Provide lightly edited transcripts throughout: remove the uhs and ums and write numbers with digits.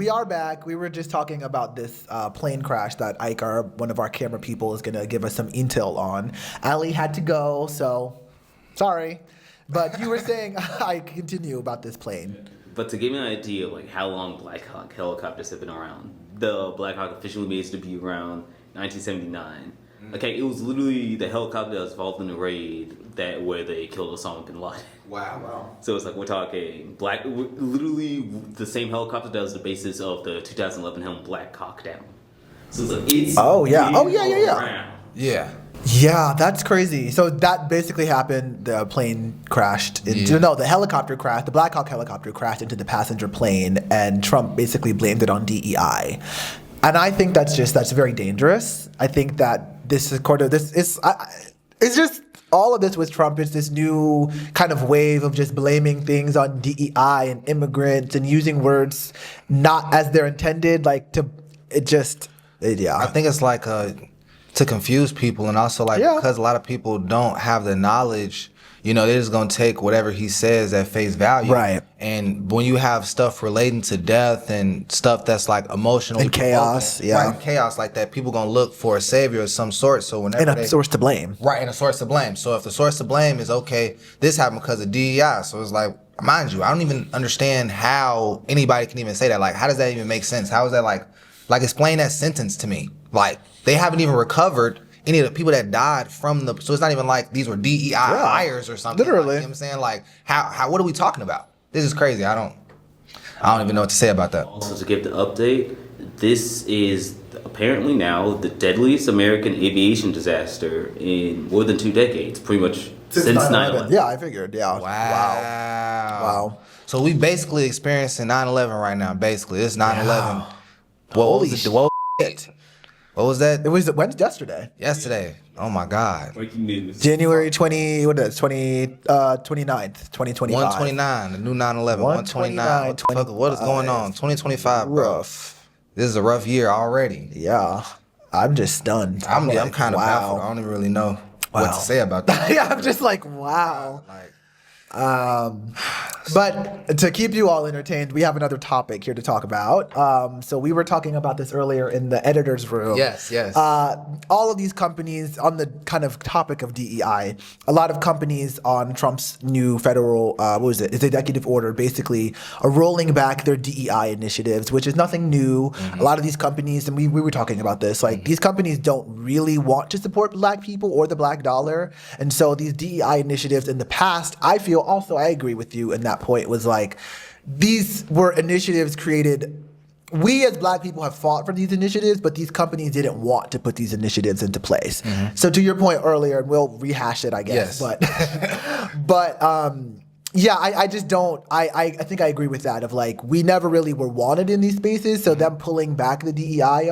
we are back. We were just talking about this plane crash that Ike, one of our camera people, is going to give us some intel on. Ali had to go, so sorry. But you were saying, I continue about this plane. But to give me an idea of like how long Black Hawk helicopters have been around, the Black Hawk officially made its debut around 1979. Okay, it was literally the helicopter that was involved in the raid where they killed Osama bin Laden. Wow. So it's like we're talking literally the same helicopter that was the basis of the 2011 film Black Hawk Down. So it's like it's Yeah. Yeah, that's crazy. So that basically happened. The plane crashed into the helicopter crashed. The Black Hawk helicopter crashed into the passenger plane, and Trump basically blamed it on DEI. And I think that's very dangerous. I think that it's just all of this with Trump is this new kind of wave of just blaming things on DEI and immigrants and using words not as they're intended. I think it's like to confuse people, and also because a lot of people don't have the knowledge. They're just going to take whatever he says at face value. Right. And when you have stuff relating to death and stuff that's like emotional and chaos, chaos like that, people going to look for a savior of some sort. So whenever a source to blame. Right, and a source to blame. So if the source to blame is, okay, this happened because of DEI. So it's like, mind you, I don't even understand how anybody can even say that. Like, how does that even make sense? How is that like explain that sentence to me? Like, they haven't even recovered any of the people that died from so it's not even like these were DEI hires or something. Literally. You know what I'm saying? Like, how what are we talking about? This is crazy. I don't even know what to say about that. Also, to give the update, this is apparently now the deadliest American aviation disaster in more than 2 decades, pretty much since 9/11. Yeah, I figured. Yeah. Wow. So we basically experiencing 9/11 right now. Basically, it's 9/11. What was that? It was yesterday. Yesterday. Oh my God. Breaking news. January 29th, 2025. 129, the new 9/11. 129. What is going on? 2025, bro. Rough. This is a rough year already. Yeah. I'm just stunned. I'm kind of baffled. I don't even really know what to say about that. Yeah, I'm just like, wow. But to keep you all entertained, we have another topic here to talk about. So we were talking about this earlier in the editor's room. Yes. All of these companies, on the kind of topic of DEI, a lot of companies on Trump's new federal, his executive order, basically are rolling back their DEI initiatives, which is nothing new. Mm-hmm. A lot of these companies, and we were talking about this, these companies don't really want to support Black people or the Black dollar. And so these DEI initiatives in the past, I feel also, I agree with you in that point, was like, these were initiatives created. We as Black people have fought for these initiatives, but these companies didn't want to put these initiatives into place. Mm-hmm. So to your point earlier, and we'll rehash it, I guess. Yes. But I just don't. I think I agree with that. Of like, we never really were wanted in these spaces, so them pulling back the DEI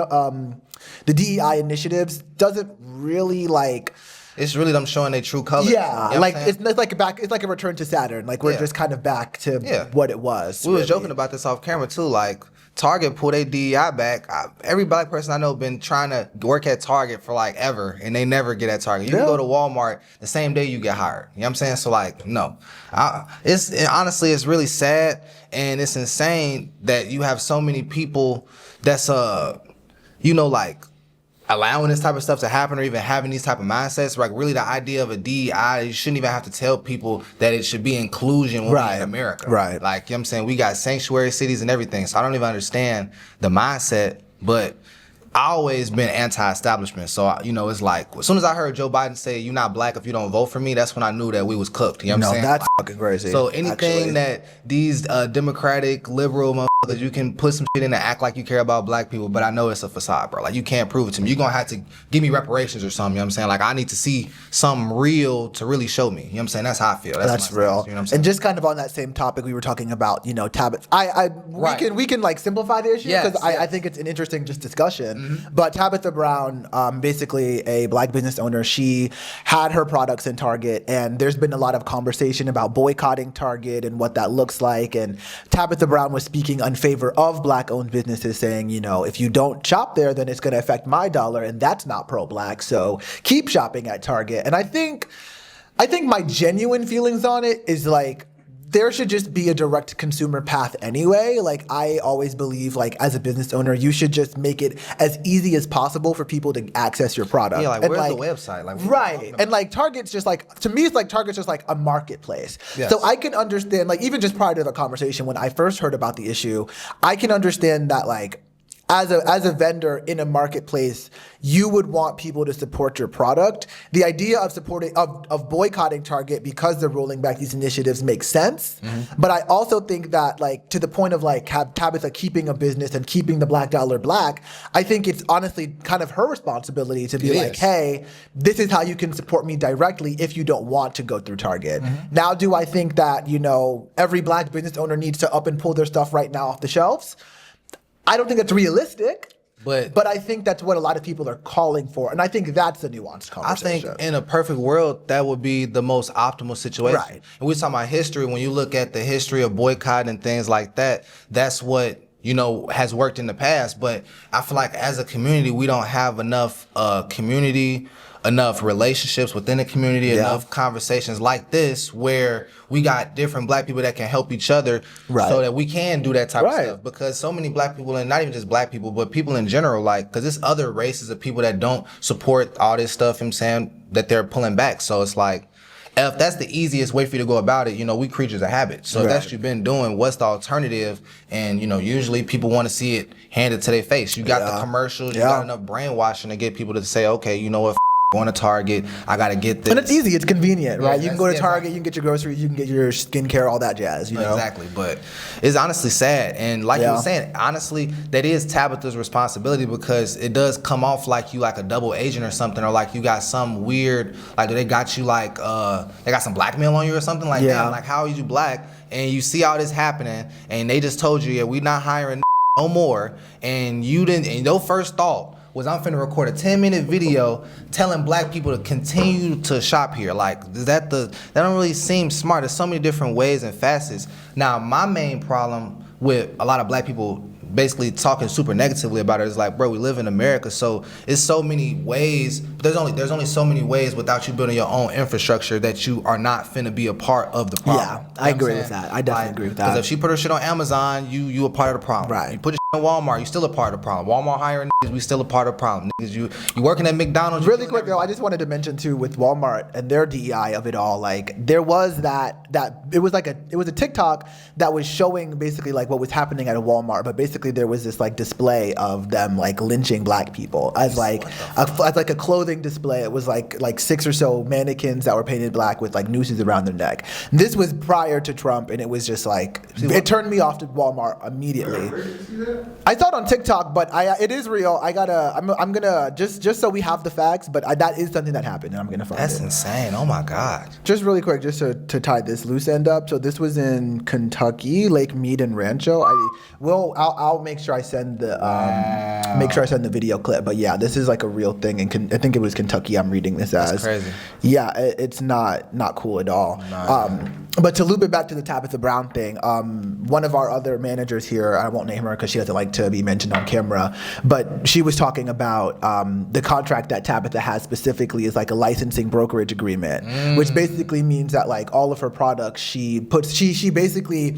initiatives doesn't really like. It's really them showing their true colors. Yeah, you know it's like a return to Saturn. Like, we're just kind of back to what it was. We was joking about this off camera too. Like, Target pulled their DEI back. Every Black person I know been trying to work at Target for like ever, and they never get at Target. You can go to Walmart the same day you get hired. You know what I'm saying? So like, no. Honestly, it's really sad, and it's insane that you have so many people that's allowing this type of stuff to happen, or even having these type of mindsets. Like, really, the idea of a DEI, you shouldn't even have to tell people that it should be inclusion when we're in America. Right. Like, you know what I'm saying? We got sanctuary cities and everything, so I don't even understand the mindset, but I always been anti-establishment. So, it's like, as soon as I heard Joe Biden say, "You're not Black if you don't vote for me," that's when I knew that we was cooked. You know what I'm saying? That's fucking crazy. So anything that these Democratic, liberal motherfuckers, you can put some shit in and act like you care about Black people, but I know it's a facade, bro. Like, you can't prove it to me. You're going to have to give me reparations or something, you know what I'm saying? Like, I need to see something real to really show me. You know what I'm saying? That's how I feel. That's real. You know what I'm saying? And just kind of on that same topic, we were talking about, Tabitha. We can like simplify the issue, because I think it's an interesting just discussion. Mm-hmm. But Tabitha Brown, basically a Black business owner, she had her products in Target, and there's been a lot of conversation about boycotting Target and what that looks like. And Tabitha Brown was speaking in favor of Black-owned businesses, saying, if you don't shop there, then it's going to affect my dollar, and that's not pro-Black. So keep shopping at Target. And I think my genuine feelings on it is like, there should just be a direct consumer path anyway. Like, I always believe, like, as a business owner, you should just make it as easy as possible for people to access your product. Yeah, like, and where's the website? Like, right. And like Target's just like, to me, it's like Target's just like a marketplace. Yes. So I can understand, like, even just prior to the conversation, when I first heard about the issue, I can understand that, like, as a vendor in a marketplace, you would want people to support your product. The idea of supporting of boycotting Target because they're rolling back these initiatives makes sense. But I also think that, like, to the point of like Tabitha keeping a business and keeping the black dollar black, I think it's honestly kind of her responsibility to be like, hey, this is how you can support me directly if you don't want to go through Target. Now, do I think that, you know, every black business owner needs to up and pull their stuff right now off the shelves? I don't think that's realistic, but I think that's what a lot of people are calling for, and I think that's a nuanced conversation. I think in a perfect world, that would be the most optimal situation. Right. And we're talking about history. When you look at the history of boycott and things like that, that's what, you know, has worked in the past. But I feel like as a community, we don't have enough enough relationships within the community, enough conversations like this where we got different black people that can help each other so that we can do that type of stuff. Because so many black people, and not even just black people, but people in general, like, because there's other races of people that don't support all this stuff, you know what I'm saying, that they're pulling back. So it's like, if that's the easiest way for you to go about it, you know, we creatures of habit. So if that's what you've been doing, what's the alternative? And, you know, usually people want to see it handed to their face. You got the commercials, you got enough brainwashing to get people to say, okay, you know what, going to Target, I gotta get this. And it's easy, it's convenient, right? You can go to Target, you can get your groceries, you can get your skincare, all that jazz, you know? Exactly, but it's honestly sad. And like you were saying, honestly, that is Tabitha's responsibility, because it does come off like you like a double agent or something, or like you got some weird, like they got you like, they got some blackmail on you or something like that. Like, how are you black? And you see all this happening, and they just told you, yeah, we not hiring no more, and you didn't, and your first thought was, I'm finna record a 10-minute video telling black people to continue to shop here. Like, that don't really seem smart. There's so many different ways and facets. Now, my main problem with a lot of black people basically talking super negatively about it is like, bro, we live in America, so it's so many ways, but there's only so many ways without you building your own infrastructure that you are not finna be a part of the problem. Yeah, I agree with that. I definitely agree with that. Because if she put her shit on Amazon, you a part of the problem. Right. You put your shit on Walmart, you still a part of the problem. Walmart hiring niggas, we still a part of the problem. Niggas, you working at McDonald's. Really quick though, I just wanted to mention too, with Walmart and their DEI of it all, like, there was that it was a TikTok that was showing basically like what was happening at a Walmart, but basically there was this like display of them like lynching black people as like a clothing display. It was like 6 or so mannequins that were painted black with like nooses around their neck. This was prior to Trump, and it was just like, it turned me off to Walmart immediately. Where did you see that? I saw it on TikTok, but it is real. I'm gonna just so we have the facts, but that is something that happened, and I'm gonna find it. That's insane. Oh my God. Just really quick, just to tie this loose end up. So this was in Kentucky, Lake Mead and Rancho. I'll make sure I send the video clip. But yeah, this is like a real thing, and I think it was Kentucky. I'm reading this as. That's crazy. Yeah, it's not cool at all. But to loop it back to the Tabitha Brown thing, one of our other managers here, I won't name her because she doesn't like to be mentioned on camera, but she was talking about the contract that Tabitha has specifically is like a licensing brokerage agreement, which basically means that like all of her products, she basically,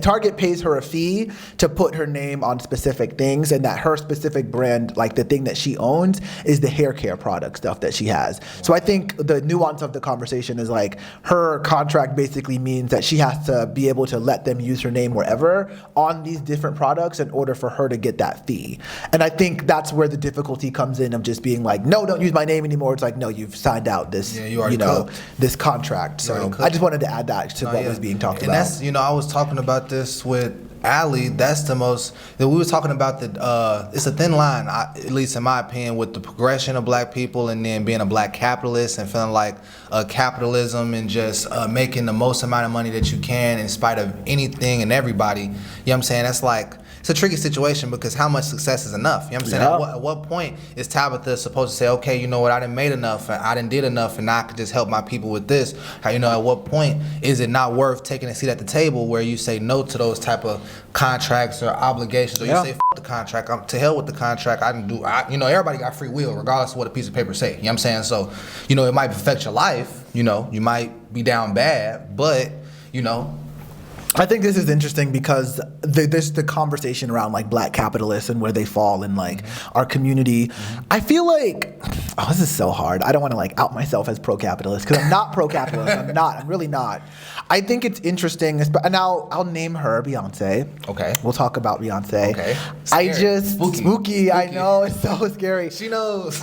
Target pays her a fee to put her name on specific things, and that her specific brand, like the thing that she owns, is the hair care product stuff that she has. So I think the nuance of the conversation is like her contract basically means that she has to be able to let them use her name wherever on these different products in order for her to get that fee. And I think that's where the difficulty comes in of just being like, no, don't use my name anymore. It's like, no, you've signed out this, this contract. So I just wanted to add that to what was being talked about. And that's, I was talking about this with Ali. That's the most, we were talking about it's a thin line, at least in my opinion, with the progression of black people and then being a black capitalist and feeling like capitalism and just making the most amount of money that you can in spite of anything and everybody. You know what I'm saying? That's like, it's a tricky situation because how much success is enough? You know what I'm saying? At what point is Tabitha supposed to say, okay, you know what, I done made enough, and I done did enough, and now I could just help my people with this? At what point is it not worth taking a seat at the table where you say no to those type of contracts or obligations, or you say, F the contract, I'm to hell with the contract, everybody got free will regardless of what a piece of paper say. You know what I'm saying? So, it might affect your life, you might be down bad, but you know. I think this is interesting because there's the conversation around like black capitalists and where they fall in like our community. I feel like, this is so hard. I don't want to like out myself as pro-capitalist because I'm not pro-capitalist. I'm really not. I think it's interesting, and I'll name her Beyoncé. Okay. We'll talk about Beyoncé. Okay. Spooky. I know, it's so scary. She knows.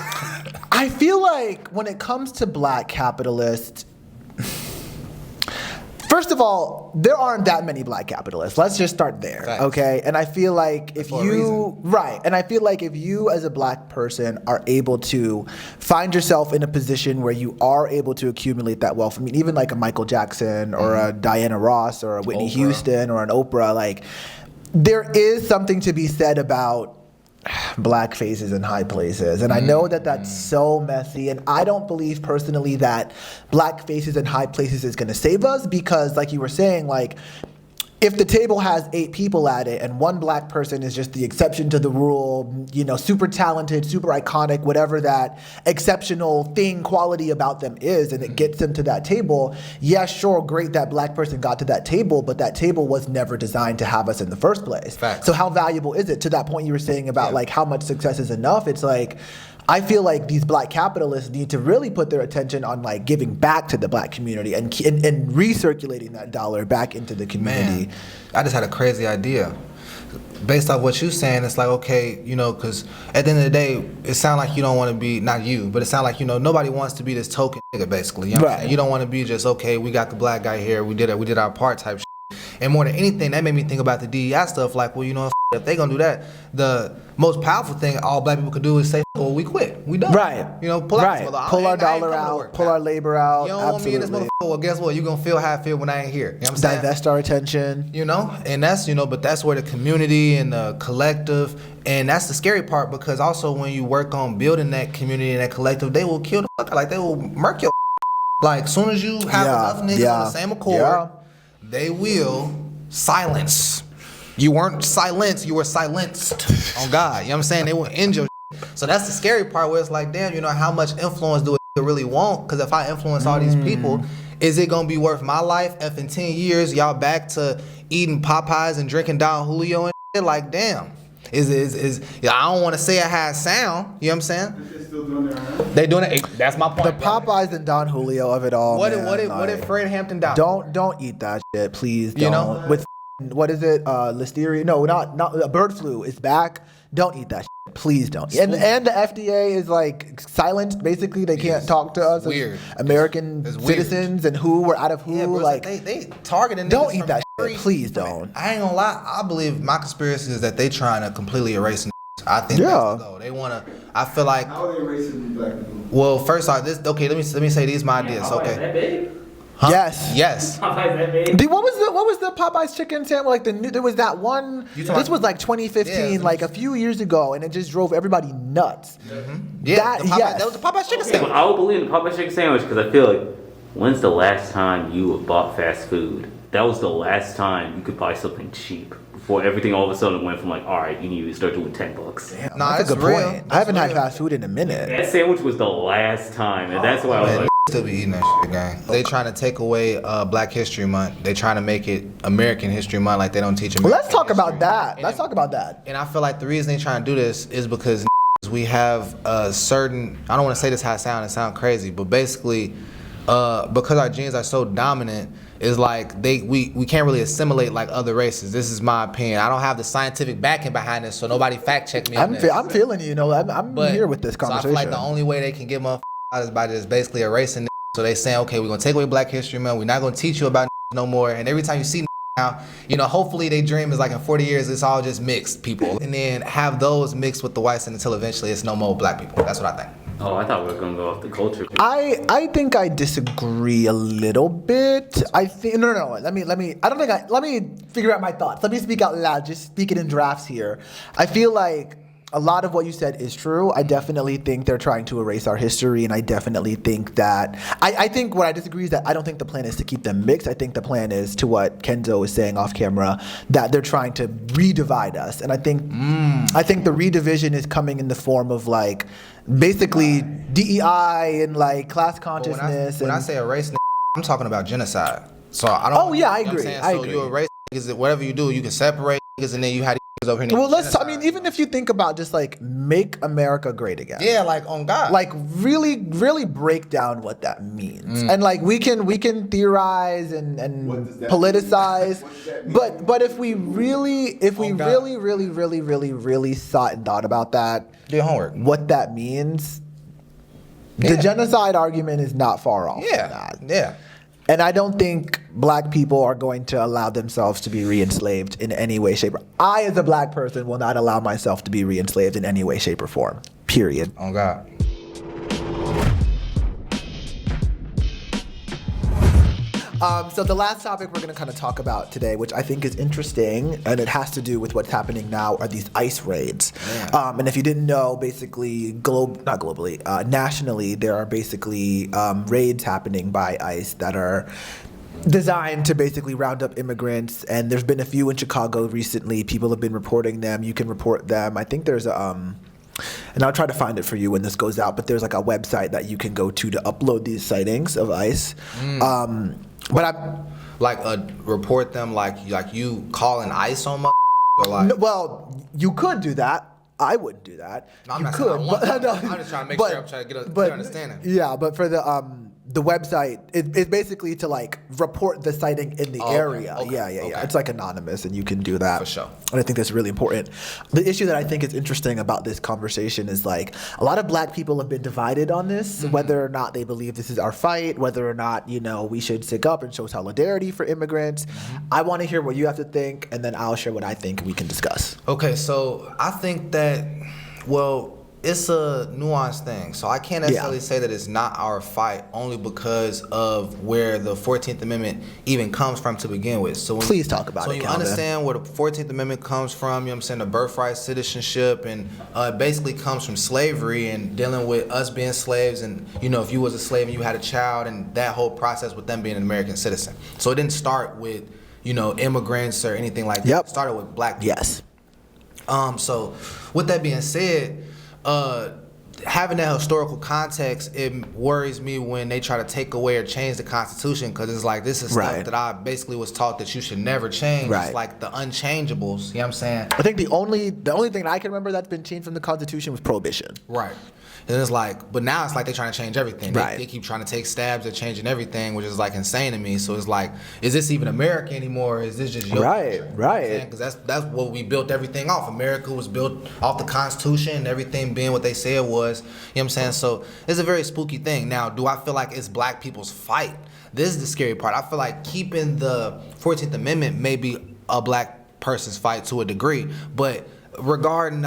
I feel like when it comes to black capitalists, first of all, there aren't that many black capitalists. Let's just start there, Facts. okay? And I feel like if you as a black person are able to find yourself in a position where you are able to accumulate that wealth, I mean, even like a Michael Jackson or a Diana Ross or a Whitney Houston or an Oprah, like there is something to be said about black faces in high places. And I know that that's so messy, and I don't believe personally that black faces in high places is going to save us, because like you were saying, like if the table has 8 people at it and one black person is just the exception to the rule, you know, super talented, super iconic, whatever that exceptional thing, quality about them is, and it gets them to that table, yeah, sure, great that black person got to that table, but that table was never designed to have us in the first place. Facts. So how valuable is it? To that point you were saying about like how much success is enough, it's like, I feel like these black capitalists need to really put their attention on like giving back to the black community and recirculating that dollar back into the community. Man, I just had a crazy idea. Based off what you're saying, it's like, okay, you know, because at the end of the day, it sounds like you don't want to be, not you, but it sounds like, you know, nobody wants to be this token nigga, basically. You know what I'm saying? You don't want to be just, okay, we got the black guy here, we did our part type shit. And more than anything, that made me think about the DEI stuff. Like, well, you know, if they gonna do that, the most powerful thing all black people could do is say, well, we quit, we done. Right. You know, pull out, pull our dollar out, pull our labor out. You don't want me in this motherfucker. Well, guess what? You gonna feel how I feel when I ain't here. You know what I'm saying? Divest our attention. You know, and that's, you know, but that's where the community and the collective, and that's the scary part, because also when you work on building that community and that collective, they will kill the fuck out, like they will murk your like soon as you have enough niggas on the same accord, they will silence. You weren't silenced, you were silenced on God. You know what I'm saying? They will end your So that's the scary part, where it's like, damn, you know, how much influence do it really want? Because if I influence all these people, is it gonna be worth my life if in 10 years y'all back to eating Popeyes and drinking Don Julio and shit? Like, damn. I don't want to say it has sound. You know what I'm saying? They're still doing it right now. They doing it. That's my point. The Popeyes and Don Julio of it all. What man, if Fred Hampton died? Don't eat that shit, please. Don't. You know? With what is it? Listeria? No, not bird flu is back. Don't eat that shit. Please don't. And the FDA is like silenced. Basically, they can't talk to us weird. as American citizens, and who we're out of who. Yeah, bro, like they targeting. Don't eat that shit. Please don't. I ain't gonna lie. I believe my conspiracy is that they trying to completely erase. I think that's the goal. They wanna. I feel like. How are they erasing black people? Well, first off, let me say these my ideas. Popeyes Okay. that big? Huh? Yes. Popeyes that big? What was the Popeyes chicken sandwich? Like there was that one. This was like 2015, like a few years ago, and it just drove everybody nuts. Yeah, that was the Popeyes chicken Okay, sandwich. well, I will believe in the Popeyes chicken sandwich because I feel like, when's the last time you bought fast food? That was the last time you could buy something cheap. Before everything all of a sudden went from like, all right, you need to start doing $10. Damn, Nah, that's a good real. point. I haven't had fast food in a minute. That sandwich was the last time, and that's why I was like, Still be eating that shit, gang. They trying to take away Black History Month. They trying to make it American History Month, like they don't teach American Well, let's talk about history. that. Let's talk about that. And I feel like the reason they trying to do this is because we have a certain, I don't want to say this how it sound crazy, but basically, because our genes are so dominant, is like we can't really assimilate like other races. This is my opinion. I don't have the scientific backing behind this, so nobody fact check me on this. I'm feeling you. Know, I'm here with this conversation. So I feel like the only way they can get motherfuckers out is by just basically erasing. So they saying, okay, we're gonna take away Black History Month. We're not gonna teach you about no more. And every time you see now, you know, hopefully they dream is like in 40 years it's all just mixed people, and then have those mixed with the whites until eventually it's no more black people. That's what I think. oh, I thought we were gonna go off the culture. I think I disagree a little bit. I think no. Let me figure out my thoughts. Let me speak out loud. Just speak it in drafts here. I feel like a lot of what you said is true. I definitely think they're trying to erase our history, and I definitely think that I think what I disagree is that I don't think the plan is to keep them mixed. I think the plan is, to what Kenzo was saying off camera, that they're trying to redivide us. And I think the redivision is coming in the form of like basically DEI and like class consciousness. When I say erase, I'm talking about genocide. So I don't. Oh, yeah, I you know what I'm agree. saying? I So agree. you erase niggas, whatever you do, you can separate niggas, and then you had niggas over here. Well, I mean, even if you think about just like make America great again. yeah, like on God, Like really break down what that means, Mm. and like we can theorize and What does that politicize, mean? What does that mean? but if we really God. really thought and thought about that, do your homework. what that means, Yeah. the genocide argument is not far off. Yeah, from that. yeah. And I don't think black people are going to allow themselves to be re-enslaved in any way, shape, or I, as a black person, will not allow myself to be re-enslaved in any way, shape, or form. Period. On God. So the last topic we're going to kind of talk about today, which I think is interesting, and it has to do with what's happening now, are these ICE raids. And if you didn't know, basically, nationally, there are basically raids happening by ICE that are designed to basically round up immigrants. And there's been a few in Chicago recently. People have been reporting them. You can report them. I think there's a and I'll try to find it for you when this goes out, but there's like a website that you can go to upload these sightings of ICE. But I, Like report them like you calling ICE on my or like. no, well, you could do that. I wouldn't do that. No, I'm you not could, saying I want but, to. no, I'm just trying to make but- sure I'm trying to get a but- clear understanding. Yeah, but for the website, it's basically to like report the sighting in the Oh, okay, area. okay, Yeah. okay. It's like anonymous, and you can do that. For sure. And I think that's really important. The issue that I think is interesting about this conversation is like a lot of black people have been divided on this, Mm-hmm. whether or not they believe this is our fight, whether or not, we should stick up and show solidarity for immigrants. Mm-hmm. I want to hear what you have to think, and then I'll share what I think, and we can discuss. Okay, so I think that, well, it's a nuanced thing. So I can't necessarily say that it's not our fight only because of where the 14th Amendment even comes from to begin with. So when, Please talk about so it, you Calvin. understand where the 14th Amendment comes from, the birthright citizenship, and it basically comes from slavery and dealing with us being slaves, and if you was a slave and you had a child, and that whole process with them being an American citizen. So it didn't start with immigrants or anything like that. Yep. It started with black people. Yes. So with that being said, having that historical context, it worries me when they try to take away or change the Constitution, because it's like, this is stuff Right. that I basically was taught that you should never change. Right. It's like the unchangeables, you know what I'm saying? I think the only thing I can remember that's been changed from the Constitution was prohibition. Right. And it's like, but now it's like they're trying to change everything. Right. They keep trying to take stabs at changing everything, which is like insane to me. So it's like, is this even America anymore? Or is this just your Right, right. Because that's what we built everything off. America was built off the Constitution and everything being what they say it was. You know what I'm saying? So it's a very spooky thing. Now, do I feel like it's black people's fight? This is the scary part. I feel like keeping the 14th Amendment may be a black person's fight to a degree, but regarding,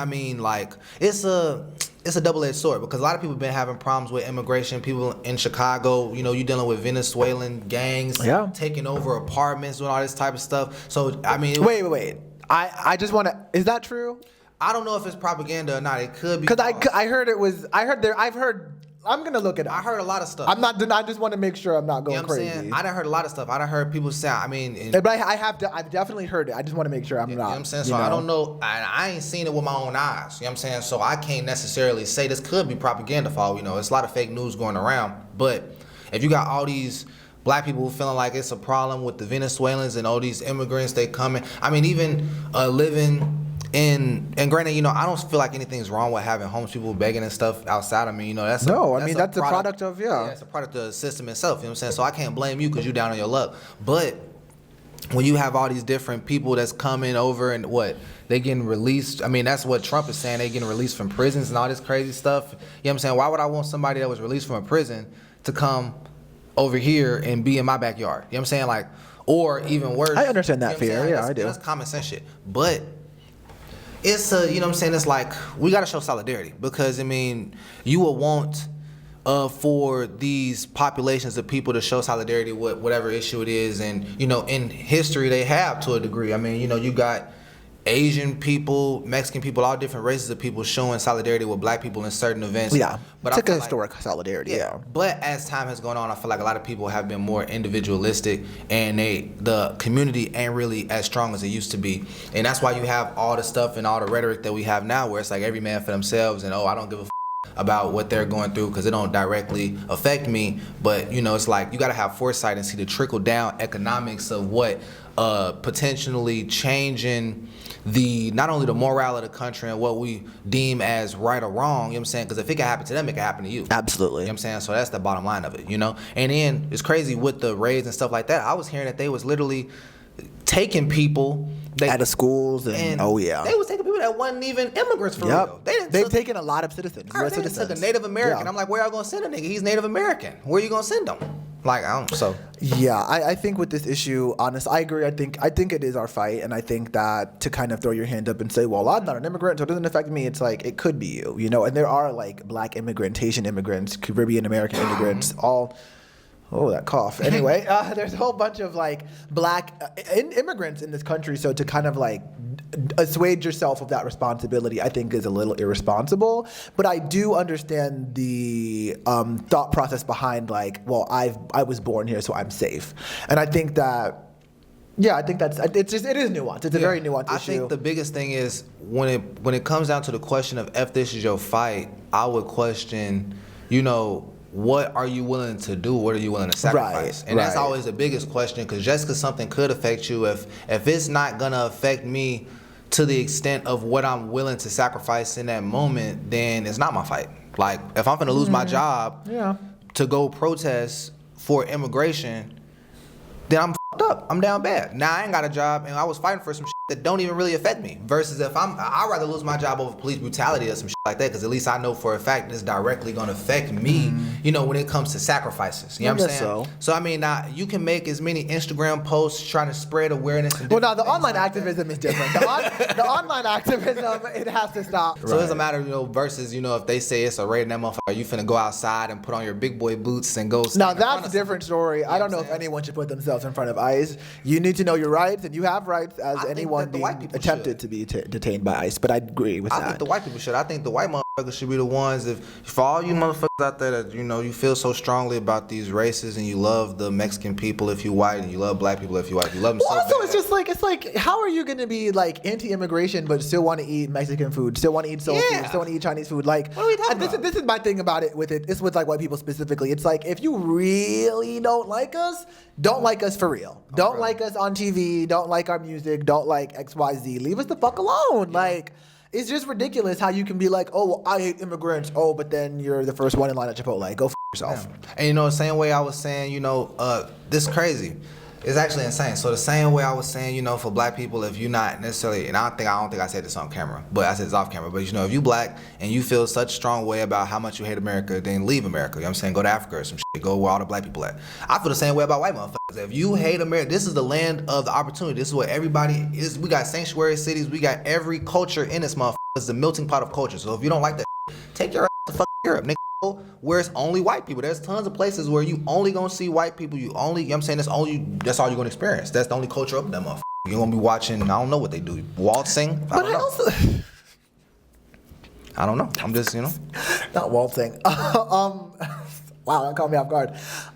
it's a double-edged sword, because a lot of people have been having problems with immigration. People in Chicago, you dealing with Venezuelan gangs taking over apartments, doing all this type of stuff. So Wait. I just want to. Is that true? I don't know if it's propaganda or not. It could be. Because I heard it was. I've heard. I'm gonna look it up. I heard a lot of stuff. I'm not. I just want to make sure I'm not going You know what I'm crazy. saying? I done heard a lot of stuff. I done heard people say, But I've definitely heard it. I just want to make sure I'm you not. know what I'm saying? So I don't know. I ain't seen it with my own eyes. You know what I'm saying? So I can't necessarily say this could be propaganda for all we know. It's a lot of fake news going around. But if you got all these black people feeling like it's a problem with the Venezuelans and all these immigrants, they coming. Even living and granted, I don't feel like anything's wrong with having homeless people begging and stuff outside. That's that's a product of it's a product of the system itself. You know what I'm saying? So I can't blame you because you're down on your luck. But when you have all these different people that's coming over and they getting released. That's what Trump is saying. They getting released from prisons and all this crazy stuff. You know what I'm saying? Why would I want somebody that was released from a prison to come over here and be in my backyard? You know what I'm saying? Or even worse. I understand that you know what I'm fear. saying? Yeah, I do. That's common sense shit. But it's you know what I'm saying? It's like, we got to show solidarity, because you will want for these populations of people to show solidarity with whatever issue it is. And in history they have, to a degree. You got Asian people, Mexican people, all different races of people showing solidarity with black people in certain events. Yeah, but it's like a feel historic solidarity. Yeah. But as time has gone on, I feel like a lot of people have been more individualistic, and the community ain't really as strong as it used to be. And that's why you have all the stuff and all the rhetoric that we have now, where it's like every man for themselves, and I don't give a about what they're going through because it don't directly affect me. But you know, it's like you got to have foresight and see the trickle down economics of what potentially changing the not only the morale of the country and what we deem as right or wrong, you know what I'm saying? Because if it can happen to them, it can happen to you. Absolutely. You know what I'm saying? So that's the bottom line of it, you know? And then it's crazy with the raids and stuff like that. I was hearing that they was literally taking people out of schools and oh yeah. They was taking people that wasn't even immigrants for real. They've taken a lot of citizens. They took a Native American. Yeah. I'm like, where y'all gonna send a nigga? He's Native American. Where you gonna send him? Like, I don't. So yeah, I think with this issue, honest, I agree. I think it is our fight, and I think that to kind of throw your hand up and say, well, I'm not an immigrant, so it doesn't affect me. It's like it could be you, you know. And there are like Black immigrants, Haitian immigrants, Caribbean American immigrants, all. Oh, that cough. Anyway, there's a whole bunch of like Black immigrants in this country. So to kind of like assuage yourself of that responsibility, I think is a little irresponsible. But I do understand the thought process behind like, well, I was born here, so I'm safe. And I think that, yeah, I think it is nuanced. It's a very nuanced issue. I think the biggest thing is when it comes down to the question of if this is your fight, I would question, you know, what are you willing to do? What are you willing to sacrifice? And that's always the biggest question, because just because something could affect you, if it's not gonna affect me to the extent of what I'm willing to sacrifice in that moment, then it's not my fight. Like if I'm gonna lose my job to go protest for immigration, then I'm fucked up. I'm down bad. Now I ain't got a job and I was fighting for some shit that don't even really affect me. Versus if I'd rather lose my job over police brutality or some shit like that, because at least I know for a fact it's directly gonna affect me, you know, when it comes to sacrifices. You know what I'm saying? So I mean, now you can make as many Instagram posts trying to spread awareness. And well, now the online activism is different. The online activism, it has to stop. So it's a matter, you know, versus, you know, if they say it's a raid in that motherfucker, you finna go outside and put on your big boy boots and go. Now that's a different story. I don't know if anyone should put themselves in front of ICE. You need to know your rights, and you have rights as anyone being attempted to be detained by ICE. But I agree with that. I think the white people should. I think the white motherfuckers should be the ones. If for all you motherfuckers out there that, you know, you feel so strongly about these races and you love the Mexican people if you white and you love Black people if you white, you love them so also bad. It's just like, it's like, how are you going to be like anti-immigration but still want to eat Mexican food, still want to eat soul food, still want to eat Chinese food? Like, what are we talking about? This is my thing about it with it. It's with like white people specifically. It's like, if you really don't like us for real. Don't like us on TV. Don't like our music. Don't like XYZ. Leave us the fuck alone. Yeah. Like, it's just ridiculous how you can be like, oh, well, I hate immigrants. Oh, but then you're the first one in line at Chipotle. Go f yourself. Yeah. And you know, the same way I was saying, you know, this is crazy. It's actually insane. So the same way I was saying, you know, for Black people, if you're not necessarily, and I don't think I said this on camera, but I said this off camera, but you know, if you Black and you feel such a strong way about how much you hate America, then leave America. You know what I'm saying? Go to Africa or some shit. Go where all the Black people at. I feel the same way about white motherfuckers. If you hate America, this is the land of the opportunity. This is where everybody is. We got sanctuary cities. We got every culture in this motherfucker. It's the melting pot of culture. So if you don't like that, take your ass to fucking Europe, nigga. Where it's only white people. There's tons of places where you only gonna see white people. You know what I'm saying? That's all you're gonna experience. That's the only culture of them motherfuckers. You're gonna be watching, I don't know what they do. Waltzing? I don't know. I'm just, you know. Not waltzing. Wow, that caught me off guard.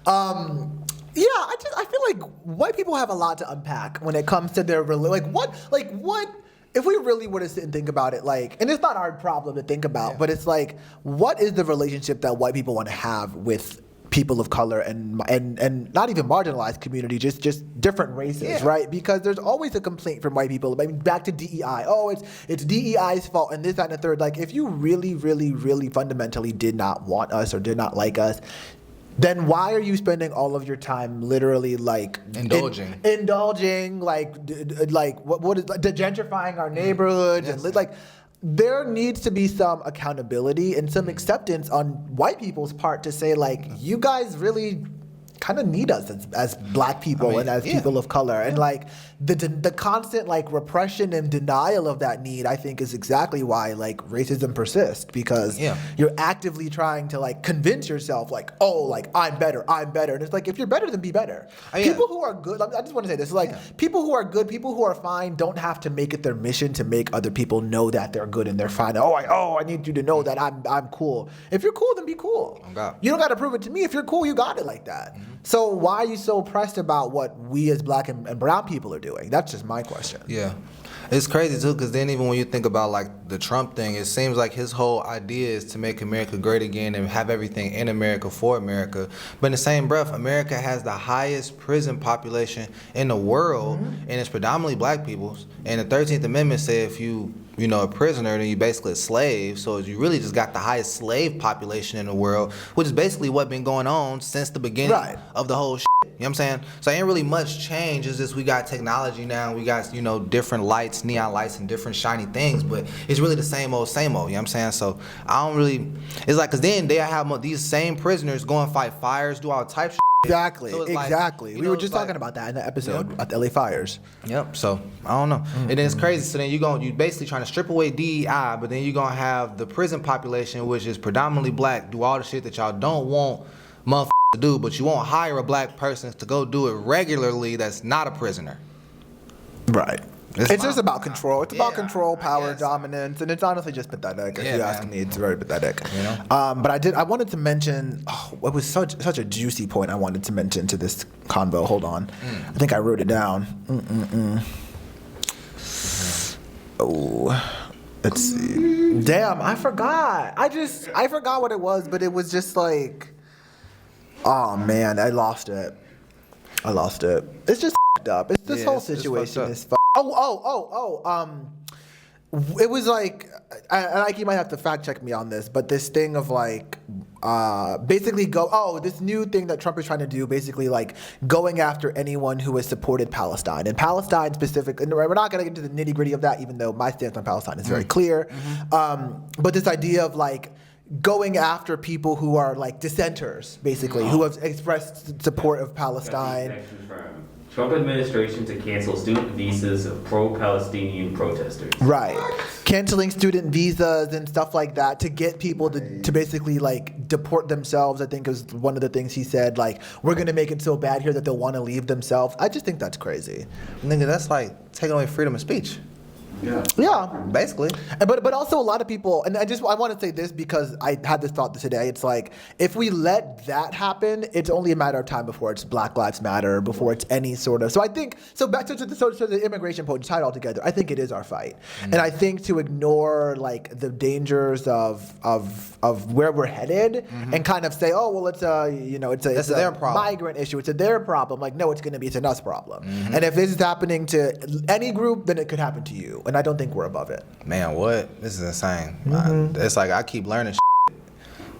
Yeah, I feel like white people have a lot to unpack when it comes to their what if we really were to sit and think about it, like, and it's not our problem to think about, but it's like, what is the relationship that white people want to have with people of color and not even marginalized community, just different races, right? Because there's always a complaint from white people. I mean, back to DEI. Oh, it's DEI's fault and this, that, and the third. Like, if you really, really, really fundamentally did not want us or did not like us, then why are you spending all of your time literally like indulging, like what is gentrifying our neighborhoods and like there needs to be some accountability and some acceptance on white people's part to say like, you guys really kind of need us as Black people and as people of color, and like the constant like repression and denial of that need, I think, is exactly why like racism persists, because you're actively trying to like convince yourself like, oh, like I'm better, and it's like, if you're better, then be better. People who are good, I just want to say this, like people who are good, people who are fine don't have to make it their mission to make other people know that they're good and they're fine. I need you to know that I'm cool. If you're cool, then be cool. Oh, God. You don't got to prove it to me. If you're cool, you got it like that. So why are you so pressed about what we as black and brown people are doing? That's just my question. Yeah. It's crazy too, because then even when you think about like the Trump thing, it seems like his whole idea is to make America great again and have everything in America for America. But in the same breath, America has the highest prison population in the world, and it's predominantly black people. And the 13th Amendment said if you know, a prisoner, then you basically a slave. So you really just got the highest slave population in the world, which is basically what's been going on since the beginning of the whole shit. You know what I'm saying? So ain't really much change. It's just we got technology now. We got, you know, different lights, neon lights, and different shiny things. But it's really the same old, same old. You know what I'm saying? So I don't really. It's like, because then they have these same prisoners go and fight fires, do all types of shit. Exactly, So exactly. Like, We were just talking about that in the episode about the LA fires. Yep. So I don't know. And then it's crazy. So then you basically trying to strip away DEI, but then you're gonna have the prison population, which is predominantly black, do all the shit that y'all don't want motherfuckers to do, but you won't hire a black person to go do it regularly that's not a prisoner. Right. It's fine. just about control. It's about control, I power, guess. dominance, and it's honestly just pathetic. If you ask me, it's very pathetic. You know? But I wanted to mention. It was such a juicy point I wanted to mention to this convo. Hold on, I think I wrote it down. Oh, let's see. Damn, I forgot. I forgot what it was, but it was just like, oh man, I lost it. It's just up. It's this whole situation is. It was like, you might have to fact check me on this, but this thing of like, basically this new thing that Trump is trying to do, basically like going after anyone who has supported Palestine, and Palestine specific. And we're not going to get into the nitty gritty of that, even though my stance on Palestine is very clear. But this idea of like going after people who are like dissenters, basically, who have expressed support of Palestine. Trump administration to cancel student visas of pro-Palestinian protesters. Right. Canceling student visas and stuff like that to get people to basically like deport themselves, I think is one of the things he said. Like, we're going to make it so bad here that they'll want to leave themselves. I just think that's crazy. Nigga, that's like taking away freedom of speech. Yeah. Basically. But also a lot of people, and I want to say this because I had this thought today. It's like, if we let that happen, it's only a matter of time before it's Black Lives Matter, before it's any sort of. So I think, back to the immigration point, to tie it all together, I think it is our fight. And I think to ignore like the dangers of where we're headed and kind of say, oh, well, it's a their problem. Migrant issue. It's their problem. Like, no, it's an us problem. And if this is happening to any group, then it could happen to you. And I don't think we're above it. Man, what? This is insane. It's like I keep learning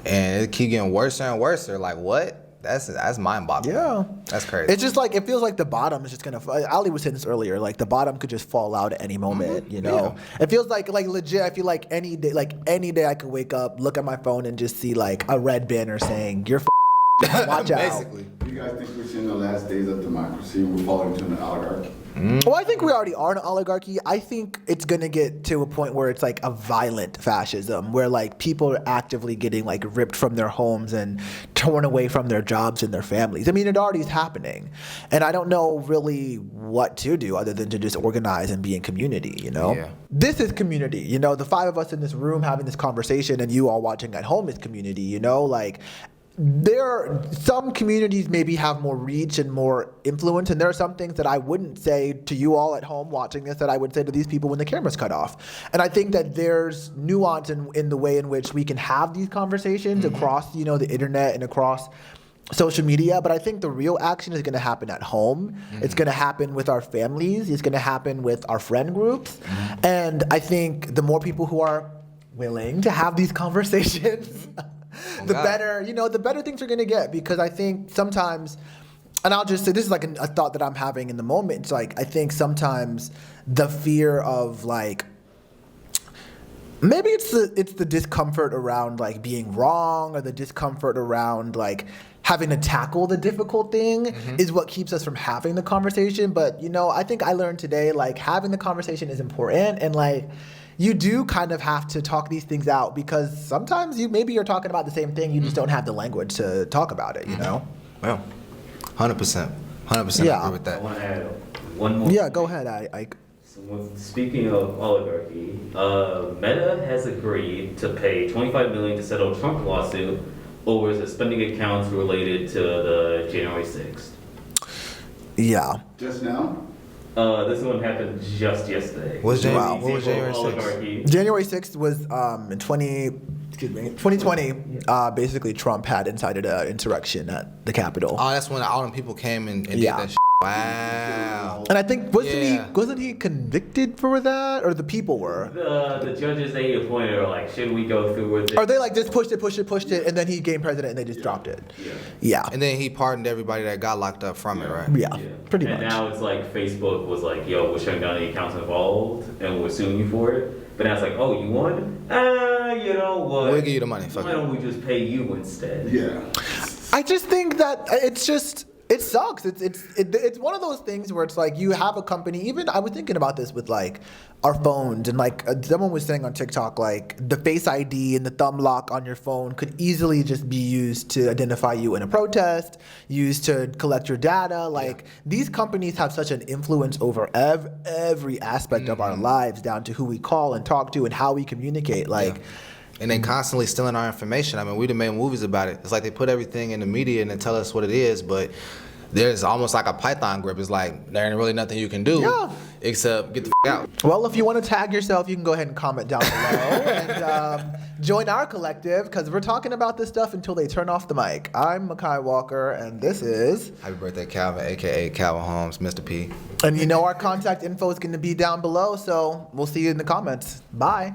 and it keep getting worse and worse. Like, what? That's mind-boggling. Yeah. That's crazy. It's just like, it feels like the bottom is just gonna. Ali was saying this earlier. Like the bottom could just fall out at any moment. You know. Yeah. It feels like legit. I feel like any day I could wake up, look at my phone, and just see like a red banner saying "You're watch out." Basically. Do you guys think we're seeing the last days of democracy and we're falling into an oligarchy? Well, I think we already are an oligarchy. I think it's going to get to a point where it's like a violent fascism, where like people are actively getting like ripped from their homes and torn away from their jobs and their families. I mean, it already is happening. And I don't know really what to do other than to just organize and be in community, you know? Yeah. This is community, you know? The five of us in this room having this conversation and you all watching at home is community, you know? Like, some communities maybe have more reach and more influence, and there are some things that I wouldn't say to you all at home watching this that I would say to these people when the camera's cut off. And I think that there's nuance in the way in which we can have these conversations across, you know, the internet and across social media, but I think the real action is going to happen at home. It's going to happen with our families. It's going to happen with our friend groups. And I think the more people who are willing to have these conversations, the better things are going to get, because I think sometimes, and I'll just say this is like a thought that I'm having in the moment. It's like, I think sometimes the fear of like, maybe it's the discomfort around like being wrong, or the discomfort around like having to tackle the difficult thing is what keeps us from having the conversation. But, you know, I think I learned today, like, having the conversation is important, and like, you do kind of have to talk these things out, because sometimes you're talking about the same thing, you just don't have the language to talk about it, you know? Well, 100%. 100% Yeah. agree with that. I want to add one more. Yeah, go ahead, Ike. So, speaking of oligarchy, Meta has agreed to pay $25 million to settle Trump lawsuit over suspending accounts related to the January 6th. Yeah. Just now? This one happened just yesterday. What was Wow. January 6th? Oligarchy. January 6th was in 2020. Basically, Trump had incited an insurrection at the Capitol. Oh, that's when all them people came and did Yeah. that shit. Wow. And I think Yeah. wasn't he convicted for that, or the people were? The judges they appointed are like, should we go through with it? Or they like just pushed it, and then he became president, and they just dropped it. Yeah. Yeah. And then he pardoned everybody that got locked up from it, right? Yeah. Pretty and much. now it's like Facebook was like, yo, we're shutting down the accounts involved and we're suing you for it. But now it's like, oh, you won? You know what? We'll give you the money. Fuck Why it. don't we just pay you instead? Yeah. I just think that it sucks. It's one of those things where it's like you have a company. Even I was thinking about this with like our phones, and like someone was saying on TikTok, like the Face ID and the thumb lock on your phone could easily just be used to identify you in a protest, used to collect your data. Like these companies have such an influence over every aspect of our lives, down to who we call and talk to and how we communicate. Like. And they constantly stealing our information. I mean, we done made movies about it. It's like they put everything in the media and they tell us what it is, but there's almost like a Python grip. It's like there ain't really nothing you can do except get the out. Well, if you want to tag yourself, you can go ahead and comment down below and join our collective, because we're talking about this stuff until they turn off the mic. I'm Makai Walker, and this is... Happy birthday, Calvin, a.k.a. Calvin Holmes, Mr. P. And you know our contact info is going to be down below, so we'll see you in the comments. Bye.